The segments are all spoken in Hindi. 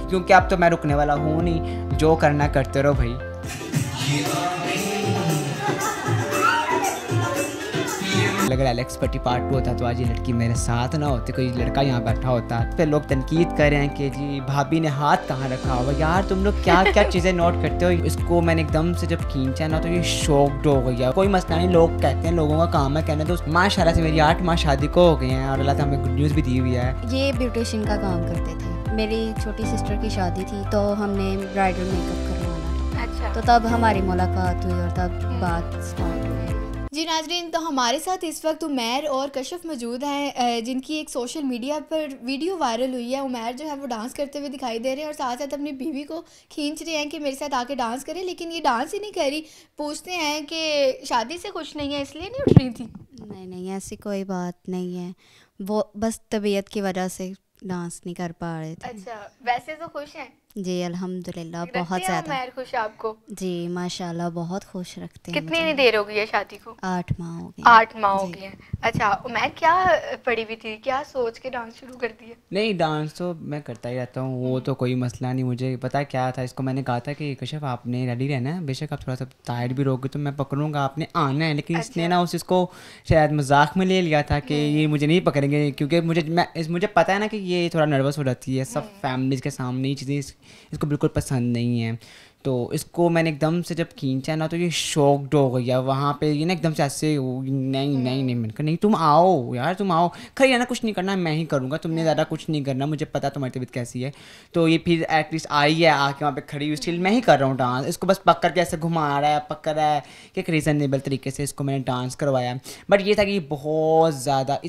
क्योंकि अब तो मैं रुकने वाला हूँ नहीं, जो करना करते रहो भाई। अगर एलेक्स पट्टी पार्ट 2 होता तो आज ये लड़की मेरे साथ ना होती, कोई लड़का यहाँ बैठा होता। फिर लोग तनकीद कर रहे हैं कि जी भाभी ने हाथ कहाँ रखा होगा। यार तुम लोग क्या क्या चीज़ें नोट करते हो। इसको मैंने एकदम से जब खींचा ना तो ये शॉक्ड हो गया। कोई मसला नहीं, लोग कहते हैं, लोगों का काम है कहना। तो माशाल्लाह से मेरी 8 माह शादी को हो गई हैं और अल्लाह ताला हमें गुड न्यूज़ भी दी हुई है। ये ब्यूटिशियन का काम करते थे। मेरी छोटी सिस्टर की शादी थी तो हमने ब्राइडल मेकअप करवाना। अच्छा। तो तब हमारी मुलाकात हुई और तब बात स्टार्ट हुई। जी नाज़रीन, तो हमारे साथ इस वक्त उमैर और कशिफ मौजूद हैं, जिनकी एक सोशल मीडिया पर वीडियो वायरल हुई है। उमैर जो है वो डांस करते हुए दिखाई दे रहे हैं और साथ साथ अपनी बीवी को खींच रहे हैं कि मेरे साथ आके डांस करें, लेकिन ये डांस ही नहीं कर रही। पूछते हैं कि शादी से खुश नहीं है इसलिए नहीं उठ रही थी। नहीं, ऐसी कोई बात नहीं है, वो बस तबीयत की वजह से डांस नहीं कर पा रहे थे। अच्छा, वैसे तो खुश हैं? जी अल्हम्दुलिल्लाह बहुत ज़्यादा। उमैर खुश आपको? जी माशाल्लाह बहुत खुश रखते हैं। कितनी देर हो गई है शादी को? 8 माह हो गए। 8 माह हो गए हैं। अच्छा उमैर, क्या पड़ी हुई थी, क्या सोच के डांस शुरू कर दिया? नहीं, डांस तो मैं करता ही रहता हूँ, वो तो कोई मसला नहीं। मुझे पता क्या था, इसको मैंने कहा था कि कशिफ आपने रेडी रहना है, बेशक आप थोड़ा सा टायर्ड भी रहोगे तो मैं पकड़ूंगा, आपने आना है। लेकिन इसने ना इसको शायद मजाक में ले लिया था कि ये मुझे नहीं पकड़ेंगे, क्योंकि मुझे पता है ना कि ये थोड़ा नर्वस हो जाती है सब फैमिलीज़ के सामने। ये चीज़ें इसको बिल्कुल पसंद नहीं है। तो इसको मैंने एकदम से जब खींचा ना तो ये शॉक्ड हो गया वहाँ पे। ये ना एकदम से ऐसे नहीं मैंने कहा नहीं तुम आओ यार, तुम आओ, खैर है ना, कुछ नहीं करना, मैं ही करूँगा, तुमने ज़्यादा कुछ नहीं करना, मुझे पता तुम्हारी तबीयत कैसी है। तो ये फिर एटलीस्ट आई है, आके वहाँ पे खड़ी हुई, स्टिल मैं ही कर रहा हूँ डांस। इसको बस पकड़ के ऐसे घुमा रहा है, पकड़ रहा है कि एक रीज़नेबल तरीके से इसको मैंने डांस करवाया। बट ये था कि बहुत ज़्यादा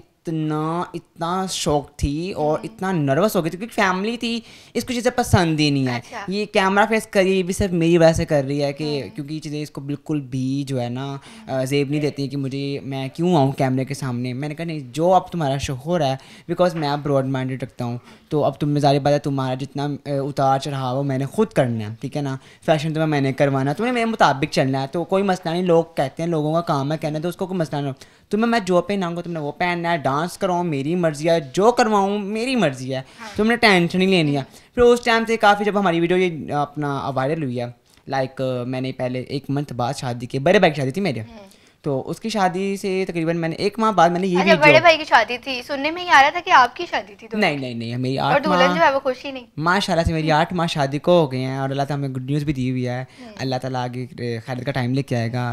इतना शौक थी और इतना नर्वस हो गई थी क्योंकि फैमिली थी, इसको चीज़ें पसंद ही नहीं है। अच्छा। ये कैमरा फेस करी ये भी सिर्फ मेरी वजह से कर रही है कि क्योंकि ये चीज़ें इसको बिल्कुल भी जो है ना जेब नहीं देती कि मुझे मैं क्यों आऊँ कैमरे के सामने। मैंने कहा नहीं, जो अब तुम्हारा शोहर है, बिकॉज मैं ब्रॉड माइंडेड रखता हूँ, तो अब तुम ज़ाहिर बात है तुम्हारा जितना उतार चढ़ाव हो मैंने खुद करना है, ठीक है ना। फैशन तुम्हें मैंने करवाना, तुम्हें मेरे मुताबिक चलना है, तो कोई मसला नहीं। लोग कहते हैं, लोगों का काम है कहना, तो उसको कोई मसला नहीं। तुम्हें मैं जो पहनाऊँगा तुमने वो पहनना है, डांस कराऊँ मेरी मर्ज़ी है, जो करवाऊँ मेरी मर्ज़ी है, तुमने टेंशन नहीं लेनी है। फिर उस टाइम से काफ़ी जब हमारी वीडियो ये अपना वायरल हुई है, लाइक मैंने पहले 1 मंथ बाद शादी की, बड़े भाई की शादी थी मेरे, तो उसकी शादी से तकरीबन मैंने 1 माह बाद मैंने ये अच्छा, बड़े भाई की शादी थी, सुनने में ही आ रहा था कि आपकी शादी थी। तो नहीं मेरी 8 और दुल्हन जो है वो खुश ही नहीं। माशाल्लाह से मेरी 8 माह शादी को हो गए हैं और अल्लाह ताला हमें गुड न्यूज़ भी दी हुई है। अल्लाह ताला आगे खैर का टाइम लेके आएगा,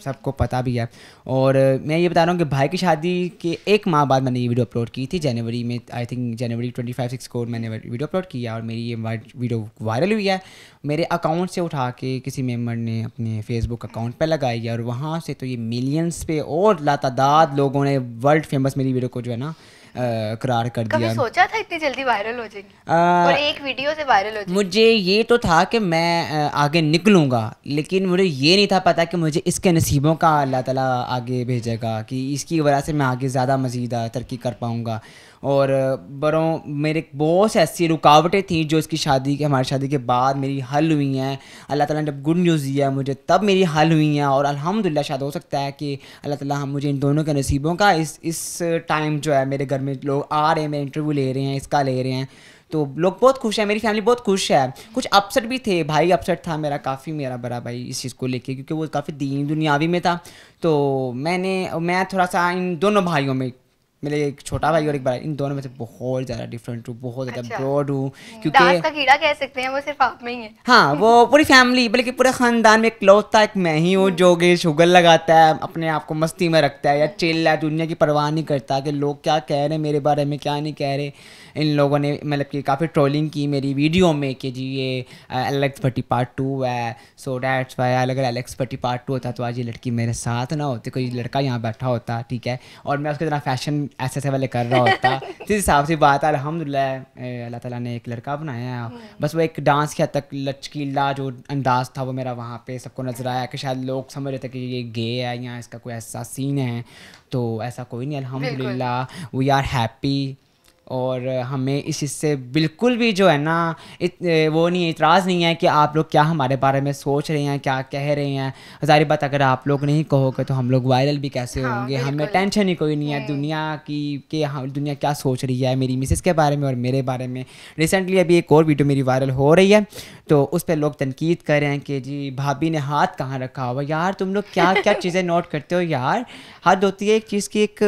सबको पता भी है। और मैं ये बता रहा हूँ कि भाई की शादी के 1 माह बाद मैंने ये वीडियो अपलोड की थी, जनवरी में, आई थिंक जनवरी 25-6 को मैंने वीडियो अपलोड किया और मेरी ये वीडियो वायरल हुई है। मेरे अकाउंट से उठा के किसी मेम्बर ने अपने फेसबुक अकाउंट पर लगाई है और वहाँ से तो ये मिलियंस पे और लातादाद लोगों ने वर्ल्ड फेमस मेरी वीडियो को जो है ना करार कर दिया। कभी सोचा था इतनी जल्दी वायरल हो जाएगी और एक वीडियो से वायरल हो जाएगी? मुझे ये तो था कि मैं आगे निकलूँगा, लेकिन मुझे ये नहीं था पता कि मुझे इसके नसीबों का अल्लाह ताला आगे भेजेगा, कि इसकी वजह से मैं आगे ज़्यादा मज़ीद तरक्की कर पाऊँगा। और बरों मेरे बहुत से ऐसी रुकावटें थी जो इसकी शादी के, हमारी शादी के बाद मेरी हल हुई हैं। अल्लाह ताला ने जब गुड न्यूज़ दिया मुझे तब मेरी हल हुई हैं और अल्हम्दुलिल्लाह शायद हो सकता है कि अल्लाह ताला हम मुझे इन दोनों के नसीबों का इस टाइम जो है मेरे घर में लोग आ रहे हैं, मेरे इंटरव्यू ले रहे हैं, इसका ले रहे हैं, तो लोग बहुत खुश हैं, मेरी फैमिली बहुत खुश है। कुछ अपसेट भी थे, भाई अपसेट था मेरा काफ़ी, मेरा बड़ा भाई इस चीज़ को लेके, क्योंकि वो काफ़ी दीन दुनियावी में था। तो मैं थोड़ा सा इन दोनों भाइयों में, मेरे एक छोटा भाई और एक बड़ा, इन दोनों में से बहुत ज़्यादा डिफरेंट हूँ, बहुत ज़्यादा ब्रॉड हूँ, क्योंकि डांस का कीड़ा कह सकते हैं, वो सिर्फ आप में ही है। हाँ, वो पूरी फैमिली बल्कि पूरे ख़ानदान में इकलौता एक मैं ही हूँ जो कि शुगर लगाता है, अपने आप को मस्ती में रखता है या चिल है, दुनिया की परवाह नहीं करता कि लोग क्या कह रहे हैं मेरे बारे में, क्या नहीं कह रहे। इन लोगों ने मतलब कि काफ़ी ट्रोलिंग की मेरी वीडियो में कि जी ये एलेक्स भट्टी पार्ट 2 है, सो डैट्स वाई। अगर एलेक्स भट्टी पार्ट 2 होता तो आज ये लड़की मेरे साथ ना होती, कोई लड़का यहाँ बैठा होता, ठीक है, और मैं उसके तरह फैशन ऐसे वाले कर रहा होता। जिस हिसाब से बात है, अल्हम्दुलिल्लाह अल्लाह ताला ने एक लड़का बनाया है। बस वो एक डांस के हद तक लचकीला जो अंदाज़ था वो मेरा वहाँ पे सबको नजर आया कि शायद लोग समझ रहे थे कि ये गे है या इसका कोई ऐसा सीन है, तो ऐसा कोई नहीं। अल्हम्दुलिल्लाह वी आर हैप्पी और हमें इस चीज़ से बिल्कुल भी जो है ना वो नहीं, इतराज़ नहीं है कि आप लोग क्या हमारे बारे में सोच रहे हैं, क्या कह रहे हैं। ज़ाहिर बात, अगर आप लोग नहीं कहोगे तो हम लोग वायरल भी कैसे होंगे। हमें टेंशन ही कोई नहीं है दुनिया की कि हम दुनिया क्या सोच रही है मेरी मिसेस के बारे में और मेरे बारे में। रिसेंटली अभी एक और वीडियो मेरी वायरल हो रही है, तो उस पर लोग तनकीद कर रहे हैं कि जी भाभी ने हाथ कहाँ रखा हुआ। यार तुम लोग क्या क्या चीज़ें नोट करते हो यार। हद होती है एक चीज़ की। एक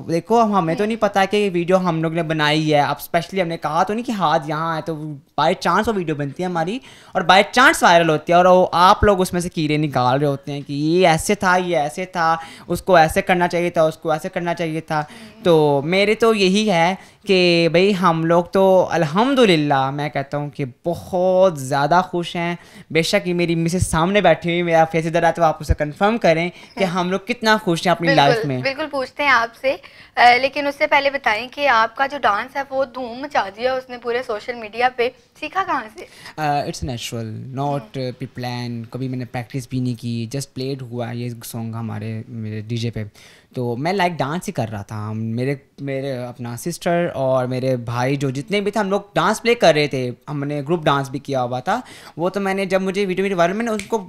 देखो, हमें तो नहीं पता कि ये वीडियो हम लोग ने बनाई है। अब स्पेशली हमने कहा तो नहीं कि हाथ यहाँ है, तो बाय चांस वो वीडियो बनती है हमारी और बाय चांस वायरल होती है, और वो आप लोग उसमें से कीड़े निकाल रहे होते हैं कि ये ऐसे था, ये ऐसे था, उसको ऐसे करना चाहिए था, उसको ऐसे करना चाहिए था। तो मेरे तो यही है कि भाई हम लोग तो अल्हम्दुलिल्लाह मैं कहता हूँ कि बहुत ज़्यादा खुश हैं। बेशक ये मेरी मिसेस सामने बैठी हुई, मेरा फेस इधर है, तो आप उसे कंफर्म करें कि हम लोग कितना खुश हैं अपनी लाइफ में। बिल्कुल पूछते हैं आपसे, लेकिन उससे पहले बताएं कि आपका जो डांस है वो धूम मचा दिया उसने पूरे सोशल मीडिया पे, सीखा कहाँ से? It's natural, not pre plan. कभी मैंने प्रैक्टिस भी नहीं की, जस्ट प्लेड हुआ ये सॉन्ग हमारे मेरे डीजे पे। तो मैं लाइक डांस ही कर रहा था। मेरे मेरे अपना सिस्टर और मेरे भाई जो जितने भी थे, हम लोग डांस प्ले कर रहे थे। हमने ग्रुप डांस भी किया हुआ था। वो तो मैंने जब मुझे वीडियो मेरे वायरल, मैंने उसको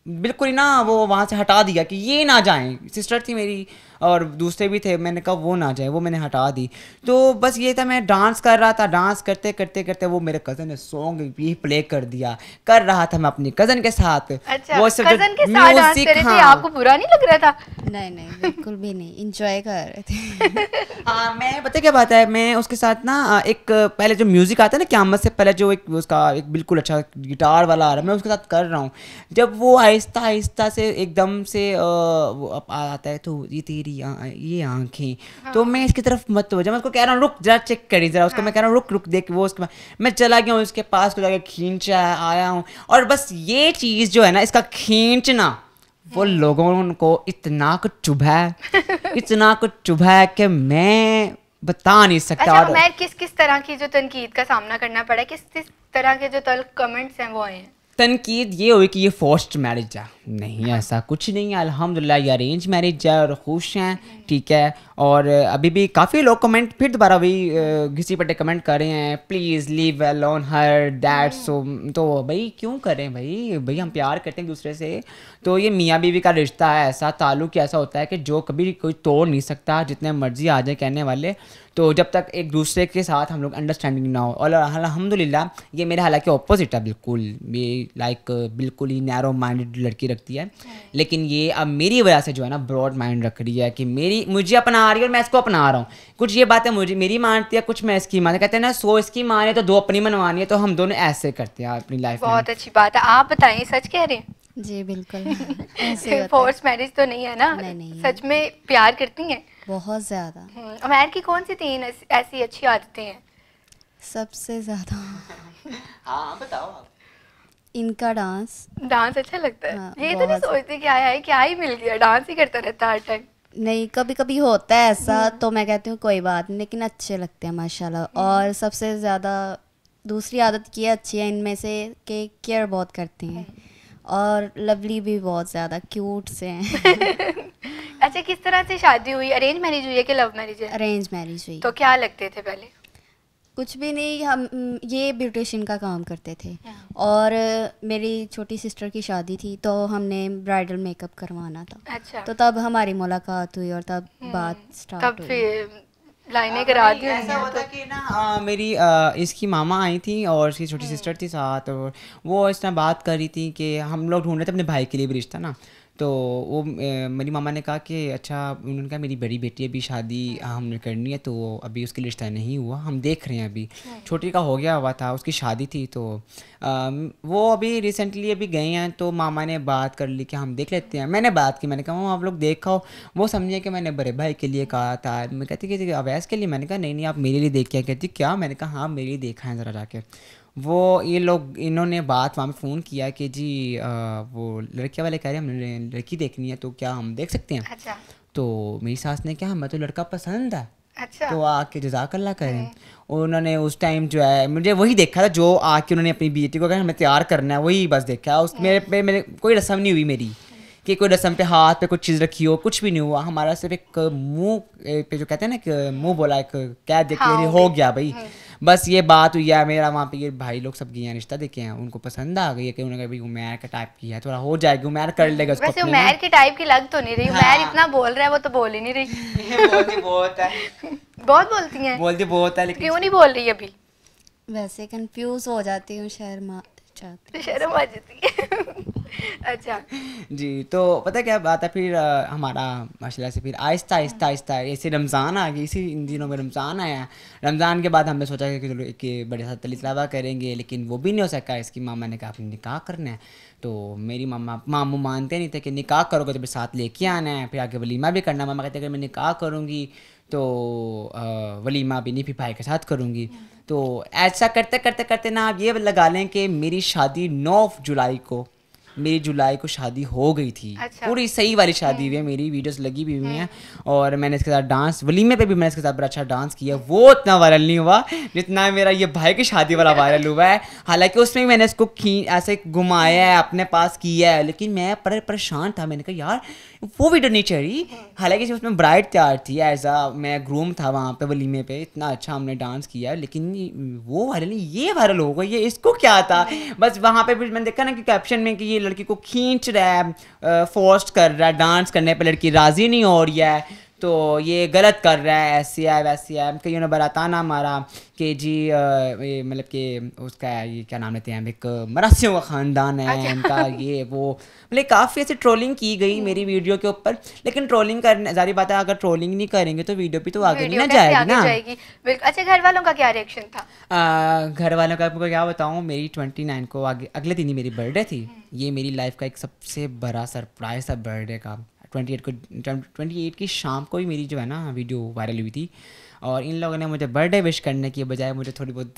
बिल्कुल ही ना वो वहाँ से हटा दिया कि ये ना जाएं। सिस्टर थी मेरी और दूसरे भी थे, मैंने कहा वो ना जाए, वो मैंने हटा दी। तो बस ये था, मैं डांस कर रहा था। डांस करते करते करते वो मेरे कज़न ने सॉन्ग भी प्ले कर दिया। कर रहा था मैं अपनी कज़न के साथ। अच्छा, वो सब कज़न के साथ डांस कर रहे थे, आपको बुरा नहीं लग रहा था? नहीं नहीं, बिल्कुल भी नहीं, इंजॉय कर रहे थे। हाँ, मैं पता क्या बात है, मैं उसके साथ ना एक पहले जो म्यूज़िक आता है ना, क़यामत से पहले जो एक उसका एक बिल्कुल अच्छा गिटार वाला आ रहा है, मैं उसके साथ कर रहा हूँ। जब वो आहिस्ता आहिस्ता से एकदम से वो आता है, तो ये तेरी ये आँखें, तो मैं इसकी तरफ मत हो जा, मैं उसको कह रहा हूँ रुक जरा, चेक करी जरा उसको। मैं कह रहा हूँ रुक रुक देख। वो उसके बाद मैं चला गया हूँ उसके पास को, जाके खींचा आया हूँ। और बस ये चीज़ जो है ना, इसका खींचना, वो लोगों को इतना कुछ चुभा है, इतना कुछ चुभा है कि मैं बता नहीं सकता। अच्छा, मैं किस तरह की जो तनकीद का सामना करना पड़ा, किस तरह के जो तल्ख कमेंट्स हैं वो आए हैं? तनकीद ये हुई कि ये फोर्स्ड मैरिज है। नहीं, ऐसा कुछ नहीं है, अल्हम्दुलिल्लाह ये अरेंज मैरिज है और खुश हैं, ठीक है। और अभी भी काफ़ी लोग कमेंट फिर दोबारा वही घिसी पट्टे कमेंट कर रहे हैं, please leave alone her that. So तो भाई क्यों करें भाई हम प्यार करते हैं एक दूसरे से। तो ये मियाँ बीवी का रिश्ता है, ऐसा ताल्लुक़ ऐसा होता है कि जो कभी कोई तोड़ नहीं सकता, जितने मर्जी आ जाए कहने वाले। तो जब तक एक दूसरे के साथ हम लोग अंडरस्टैंडिंग ना हो, और अल्हम्दुलिल्लाह ये मेरे हालांकि ऑपोजिट है बिल्कुल। ये लाइक बिल्कुल ही नैरो माइंडेड लड़की रखती है, लेकिन ये अब मेरी वजह से जो है ना ब्रॉड माइंड रख रही है कि मुझे अपना रही है और मैं इसको अपना रहा हूँ। कुछ ये बातें मुझे मेरी मानती है, कुछ मैं इसकी मानती। कहते हैं ना 100 इसकी माने तो 2 अपनी मनवानी है, तो हम दोनों ऐसे करते हैं अपनी लाइफ में। बहुत अच्छी बात है। आप बताइए, सच कह रहे हैं? जी बिल्कुल, ऐसे फोर्स मैरिज तो नहीं है ना? नहीं, सच में प्यार करती हैं? बहुत ज़्यादा। उमैर की कौन सी 3 ऐसी अच्छी आदतें हैं? सबसे ज़्यादा हाँ बताओ। इनका डांस अच्छा लगता है। हाँ, ये तो नहीं सोचती कि आया है, क्या ही मिल गया, डांस ही करता रहता है हर टाइम। नहीं, कभी कभी होता है ऐसा, तो मैं कहती हूँ कोई बात नहीं, लेकिन अच्छे लगते हैं माशाल्लाह। और सबसे ज़्यादा दूसरी आदत ये अच्छी है इनमें से कि केयर बहुत करते हैं, और लवली भी बहुत ज़्यादा क्यूट से हैं। अच्छा, किस तरह से शादी हुई? अरेंज मैरिज हुई है कि लव मैरिज है? अरेंज मैरिज हुई। तो क्या लगते थे पहले? कुछ भी नहीं, हम ये ब्यूटिशियन का काम करते थे, और मेरी छोटी सिस्टर की शादी थी, तो हमने ब्राइडल मेकअप करवाना था। अच्छा। तो तब हमारी मुलाकात हुई और तब बात स्टार्ट तब हुई। फिर लाइनें करा दी। ऐसा होता कि ना मेरी इसकी मामा आई थी और इसकी छोटी सिस्टर थी साथ, और वो इस तरह बात कर रही थी कि हम लोग ढूंढ रहे थे अपने भाई के लिए भी रिश्ता ना। तो वो मेरी मामा ने कहा कि अच्छा, उन्होंने कहा मेरी बड़ी बेटी अभी शादी हमने करनी है, तो अभी उसके लिए रिश्ता नहीं हुआ, हम देख रहे हैं। अभी छोटी का हो गया हुआ था, उसकी शादी थी, तो वो अभी रिसेंटली अभी गए हैं। तो मामा ने बात कर ली कि हम देख लेते हैं। मैंने बात की, मैंने कहा आप लोग देखो। वो समझे कि मैंने बड़े भाई के लिए कहा था। मैं कहती कि अवैस के लिए? मैंने कहा नहीं आप मेरे लिए देख के। कहती क्या? मैंने कहा हाँ मेरे लिए देखा है ज़रा जाके। वो ये लोग इन्होंने बात वहाँ में फ़ोन किया कि जी वो लड़के वाले कह रहे हैं हमें लड़की देखनी है, तो क्या हम देख सकते हैं? अच्छा। तो मेरी सास ने कहा मैं तो लड़का पसंद है। अच्छा। तो आके जज़ाकल्लाह करें। उन्होंने उस टाइम जो है मुझे वही देखा था जो आके उन्होंने अपनी बेटी को कहा हमें तैयार करना है, वही बस देखा। उस मेरे कोई रस्म नहीं हुई मेरी कि कोई रस्म पे हाथ पे कुछ चीज़ रखी हो, कुछ भी नहीं हुआ। हमारा सिर्फ एक मुंह पे जो कहते हैं ना कि मुंह बोला, एक क्या देख हाँ, हो गया भाई, बस ये बात हुई है। मेरा वहाँ पे ये भाई लोग सब गए हैं, रिश्ता देखे हैं, उनको पसंद आ गई है कि उन्होंने कहा भाई उमैर का टाइप की है, थोड़ा हो जाएगी, उमैर कर लेगा उसको वैसे अपने उमैर की टाइप की लग तो नहीं रही, हाँ। उमैर इतना बोल रहा है, वो तो बोल ही नहीं रही। बोलती बहुत है, बहुत बोलती हैं, बोलती बहुत है, लेकिन क्यों नहीं बोल रही अभी? वैसे कंफ्यूज हो जाती हूँ, शर्मा जाती शर्म आ जाती है। अच्छा, जी। तो पता क्या बात है, फिर हमारा माशाल्लाह से फिर आहिस्ता आहिस्ता आहिस्ता ऐसे रमज़ान आ गई, इसी इन दिनों में रमज़ान आया। रमज़ान के बाद हमने सोचा कि चलो एक बड़े साथ तलीतलावा करेंगे, लेकिन वो भी नहीं हो सका। इसकी मामा ने कहा आपने निकाह करना है, तो मेरी मामू मानते नहीं थे कि निकाह करोगे तो फिर साथ लेके आना है, फिर आगे वलीमा भी करना। मामा कहते अगर मैं निकाह करूँगी तो वलीमा भी नहीं, फिर भाई के साथ करूँगी। तो ऐसा करते करते करते ना आप ये लगा लें कि मेरी शादी 9 जुलाई को, मेरी जुलाई को शादी हो गई थी। अच्छा। पूरी सही वाली शादी हुई है, मेरी वीडियोस लगी भी हुई हैं, और मैंने इसके साथ डांस, वलीमे पे भी मैंने इसके साथ बड़ा अच्छा डांस किया। वो इतना वायरल नहीं हुआ जितना मेरा ये भाई की शादी वाला वायरल हुआ है। हालांकि उसमें मैंने इसको ऐसे घुमाया है, अपने पास किया है, लेकिन मैं परेशान था। मैंने कहा यार वो वीडियो नहीं चढ़ी। हालांकि उसमें ब्राइड तैयार थी, ऐसा मैं ग्रूम था वहाँ पे वलीमे पे, इतना अच्छा हमने डांस किया, लेकिन वो वायरल नहीं, ये वायरल हो गई। ये इसको क्या था? बस वहाँ पे भी मैंने देखा ना कि कैप्शन में कि ये लड़की को खींच रहा है, फोर्स कर रहा है डांस करने पे, लड़की राज़ी नहीं हो रही है, तो ये गलत कर रहा है, ऐसे है वैसे है। कईयों ने बराताना मारा कि जी मतलब कि उसका ये क्या नाम लेते हैं, एक मरासियों का ख़ानदान है इनका, ये वो मतलब काफ़ी ऐसे ट्रोलिंग की गई मेरी वीडियो के ऊपर। लेकिन ट्रोलिंग करने जारी बात है, अगर ट्रोलिंग नहीं करेंगे तो वीडियो भी तो आगे नहीं ना जाएगी ना। बिल्कुल। अच्छा, घर वालों का क्या रिएक्शन था? घर वालों का आपको क्या बताऊँ, मेरी 29 को अगले दिन ही मेरी बर्थडे थी। ये मेरी लाइफ का एक सबसे बड़ा सरप्राइज था बर्थडे का। 28 की शाम को ही मेरी जो है ना वीडियो वायरल हुई थी, और इन लोगों ने मुझे बर्थडे विश करने की बजाय मुझे थोड़ी बहुत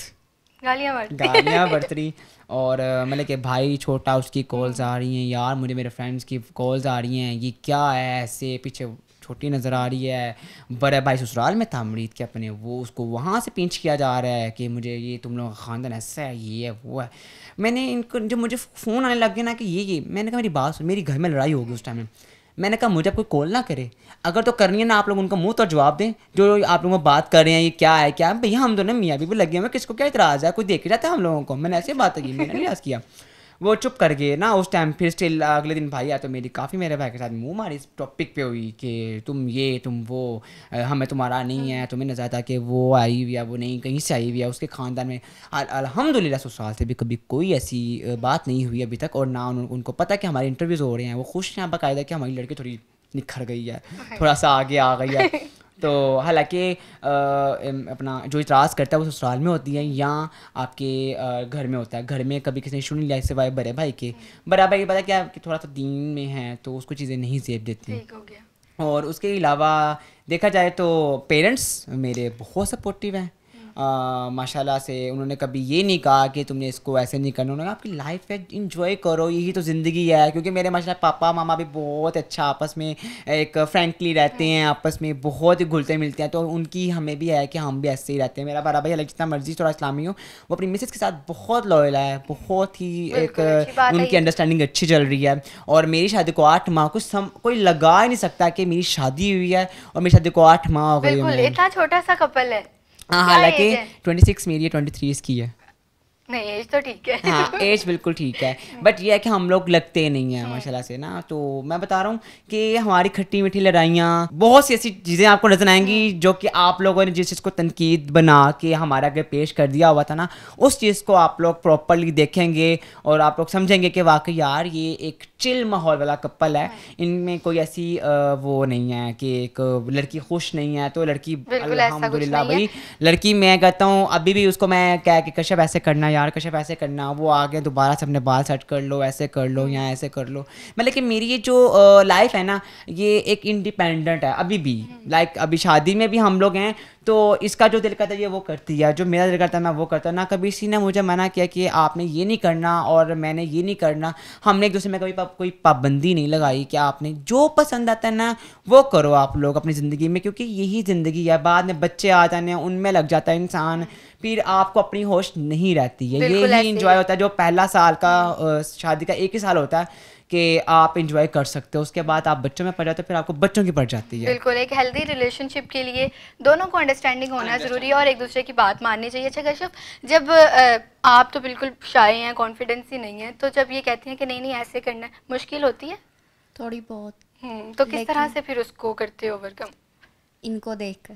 गालियाँ बरत रही। और मतलब कि भाई छोटा उसकी कॉल्स आ रही हैं, यार मुझे मेरे फ्रेंड्स की कॉल्स आ रही हैं, ये क्या है, ऐसे पीछे छोटी नज़र आ रही है। बड़ा भाई ससुराल में था अमरीत के अपने, वो उसको वहाँ से पिंच किया जा रहा है कि मुझे ये तुम लोग का ख़ानदान ऐसा है, ये है वो है। मैंने इनको जब मुझे फ़ोन आने लग गया ना कि ये मैंने कहा मेरी बात सुन, मेरी घर में लड़ाई होगी उस टाइम में। मैंने कहा मुझे कोई कॉल ना करे, अगर तो करनी है ना आप लोग उनका मुंह तो जवाब दें, जो आप लोग बात कर रहे हैं ये क्या है क्या भैया, हम दोनों मियाँ बीवी लगे हुए, किसको क्या इतराज़ है, कोई देख के जाता है हम लोगों को। मैंने ऐसी बात की, मैंने नहीं राज किया। वो चुप कर गए ना उस टाइम। फिर स्टिल अगले दिन भाई आया तो मेरी काफ़ी मेरे भाई के साथ मुँह मारी इस टॉपिक पे हुई कि तुम ये तुम वो, हमें तुम्हारा नहीं है, तुम्हें नजर आता कि वो आई हुई है, वो नहीं कहीं से आई हुई है, उसके ख़ानदान में अल्हम्दुलिल्लाह ससुराल से भी कभी कोई ऐसी बात नहीं हुई अभी तक। और ना उनको पता कि हमारे इंटरव्यूज़ हो रहे हैं, वो खुश हैं बाकायदा कि हमारी लड़की थोड़ी निखर गई है, थोड़ा सा आगे आ गई है। तो हालांकि अपना जो इतराज़ करता है वो ससुराल में होती है या आपके घर में होता है। घर में कभी किसी ने इशू नहीं लिया सिवाय बड़े भाई के। बड़ा भाई पता क्या कि थोड़ा सा दीन में है तो उसको चीज़ें नहीं जेब देती। ठीक हो गया। और उसके अलावा देखा जाए तो पेरेंट्स मेरे बहुत सपोर्टिव हैं माशाल्लाह से। उन्होंने कभी ये नहीं कहा कि तुमने इसको ऐसे नहीं करना, उन्होंने कहा आपकी लाइफ है इंजॉय करो, यही तो ज़िंदगी है। क्योंकि मेरे माशाल्लाह पापा मामा भी बहुत अच्छा आपस में एक फ्रेंकली रहते हैं, आपस में बहुत ही घुलते मिलते हैं, तो उनकी हमें भी है कि हम भी ऐसे ही रहते हैं। मेरा बड़ा भाई जितना मर्जी थोड़ा इस्लामी हो, वो अपनी मिसेस के साथ बहुत लॉयल है, बहुत ही एक उनकी अंडरस्टैंडिंग अच्छी चल रही है। और मेरी शादी को 8 माह कोई लगा ही नहीं सकता कि मेरी शादी हुई है और मेरी शादी को 8 माह हो गई। इतना छोटा सा कपल है। हालांकि 26 मेरी है, 23 इसकी है। नहीं एज तो ठीक है। हाँ एज बिल्कुल ठीक है, बट ये है कि हम लोग लगते नहीं हैं माशाल्लाह से ना। तो मैं बता रहा हूँ कि हमारी खट्टी मीठी लड़ाइयाँ, बहुत सी ऐसी चीज़ें आपको नजर आएंगी जो कि आप लोगों ने जिस चीज़ को तनकीद बना के हमारे आगे पेश कर दिया हुआ था ना, उस चीज़ को आप लोग प्रॉपरली देखेंगे और आप लोग समझेंगे कि वाकई यार ये एक चिल माहौल वाला कपल है। इनमें कोई ऐसी वो नहीं है कि एक लड़की खुश नहीं है तो लड़की अल्हम्दुलिल्लाह भाई लड़की, मैं कहता हूँ अभी भी उसको मैं क्या कि कश्यप ऐसे करना यार, कश्यप ऐसे करना, वो आगे दोबारा से अपने बाल सेट कर लो, ऐसे कर लो या ऐसे कर लो। मतलब कि मेरी ये जो लाइफ है ना ये एक इंडिपेंडेंट है अभी भी। लाइक अभी शादी में भी हम लोग हैं तो इसका जो दिल करता है ये वो करती है, जो मेरा दिल करता है मैं वो करता हूँ। ना कभी किसी ने मुझे मना किया कि आपने ये नहीं करना और मैंने ये नहीं करना। हमने एक दूसरे में कभी कोई पाबंदी नहीं लगाई कि आपने जो पसंद आता है ना वो करो आप लोग अपनी ज़िंदगी में, क्योंकि यही ज़िंदगी है। बाद में बच्चे आ जाने उनमें लग जाता है इंसान, फिर आपको अपनी होश नहीं रहती है। यही इंजॉय होता है जो पहला साल का शादी का 1 ही साल होता है कि आप इंजॉय कर सकते हो, उसके बाद आप बच्चों में पड़ जाते हो, फिर आपको बच्चों की पड़ जाती है। बिल्कुल, एक हेल्दी रिलेशनशिप के लिए दोनों को अंडरस्टैंडिंग होना ज़रूरी है और एक दूसरे की बात माननी चाहिए। अच्छा कश्यप, जब आप तो बिल्कुल शाय हैं, कॉन्फिडेंस ही नहीं है, तो जब ये कहती हैं कि नहीं नहीं ऐसे करना है, मुश्किल होती है? थोड़ी बहुत। तो किस तरह से फिर उसको करते हो ओवरकम? इनको देखकर।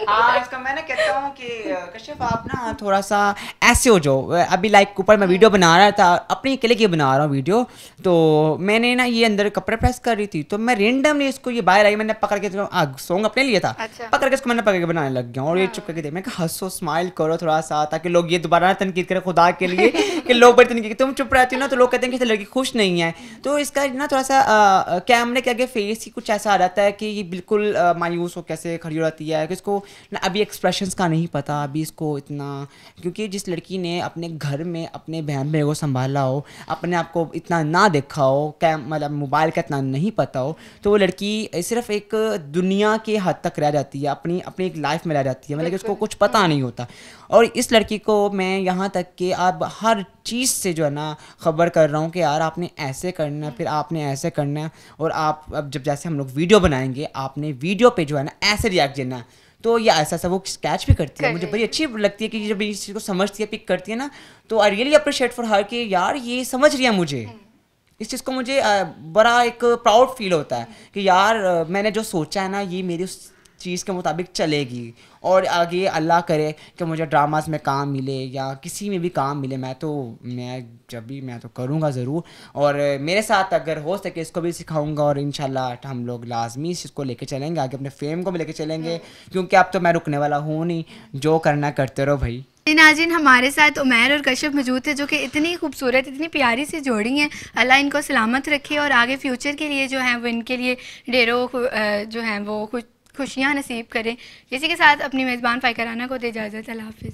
हाँ, इसका मैं ना कहता हूँ कि कश्यप आप ना थोड़ा सा ऐसे हो जाओ। अभी लाइक ऊपर मैं वीडियो बना रहा था, अपने अकेले की बना रहा हूँ वीडियो, तो मैंने ना ये अंदर कपड़े प्रेस कर रही थी, तो मैं रेंडमली इसको ये बाहर आई, मैंने पकड़ के सॉन्ग अपने लिए था। अच्छा। पकड़ के इसको मैंने पकड़ के बनाने लग गया और ये चुप करके देख, मैं कहा हंसो, स्माइल करो थोड़ा सा, ताकि लोग ये दोबारा ना तनकीद करें खुदा के लिए कि लोग बड़ी तनकीद, तुम चुप रहती हो ना तो लोग कहते हैं कि लड़की खुश नहीं है। तो इसका ना थोड़ा सा कैमरे के आगे फेस ही कुछ ऐसा आ जाता है कि ये बिल्कुल मायूस हो कैसे खड़ी हो जाती है, कि इसको ना अभी एक्सप्रेशंस का नहीं पता, अभी इसको इतना, क्योंकि जिस लड़की ने अपने घर में अपने बहन भाई को संभाला हो, अपने आप को इतना ना देखा हो, मतलब मोबाइल का इतना नहीं पता हो, तो वो लड़की सिर्फ एक दुनिया के हद तक रह जाती है, अपनी अपनी एक लाइफ में रह जाती है, मतलब कि उसको कुछ पता नहीं होता। और इस लड़की को मैं यहाँ तक कि अब हर चीज़ से जो है ना खबर कर रहा हूँ कि यार आपने ऐसे करना है, फिर आपने ऐसे करना है, और आप अब जब जैसे हम लोग वीडियो बनाएंगे, आपने वीडियो पे जो है ना ऐसे रिएक्ट देना है। तो ये ऐसा ऐसा वो स्केच भी करती है, मुझे बड़ी अच्छी लगती है कि जब इस चीज़ को समझती है, पिक करती है ना, तो I really appreciate for her कि यार ये समझ रही है मुझे। इस चीज़ को मुझे बड़ा एक प्राउड फील होता है कि यार मैंने जो सोचा है ना ये मेरी उस चीज़ के मुताबिक चलेगी, और आगे अल्लाह करे कि मुझे ड्रामास में काम मिले या किसी में भी काम मिले, मैं तो करूँगा ज़रूर, और मेरे साथ अगर हो सके इसको भी सिखाऊंगा, और इंशाल्लाह हम लोग लाजमी इस चीज़ को लेके चलेंगे आगे, अपने फेम को भी लेके चलेंगे, क्योंकि अब तो मैं रुकने वाला हूँ नहीं, जो करना करते रहो भाई। नाज़रीन, हमारे साथ उमैर और कश्यप मौजूद थे, जो कि इतनी खूबसूरत, इतनी प्यारी सी जोड़ी हैं। अल्लाह इनको सलामत रखे और आगे फ्यूचर के लिए जो है वो इनके लिए ढेरों जो हैं वो खुशियाँ नसीब करें। इसी के साथ अपनी मेज़बान फ़ाइका राना को दे इजाज़त। अल्लाह हाफ़िज़।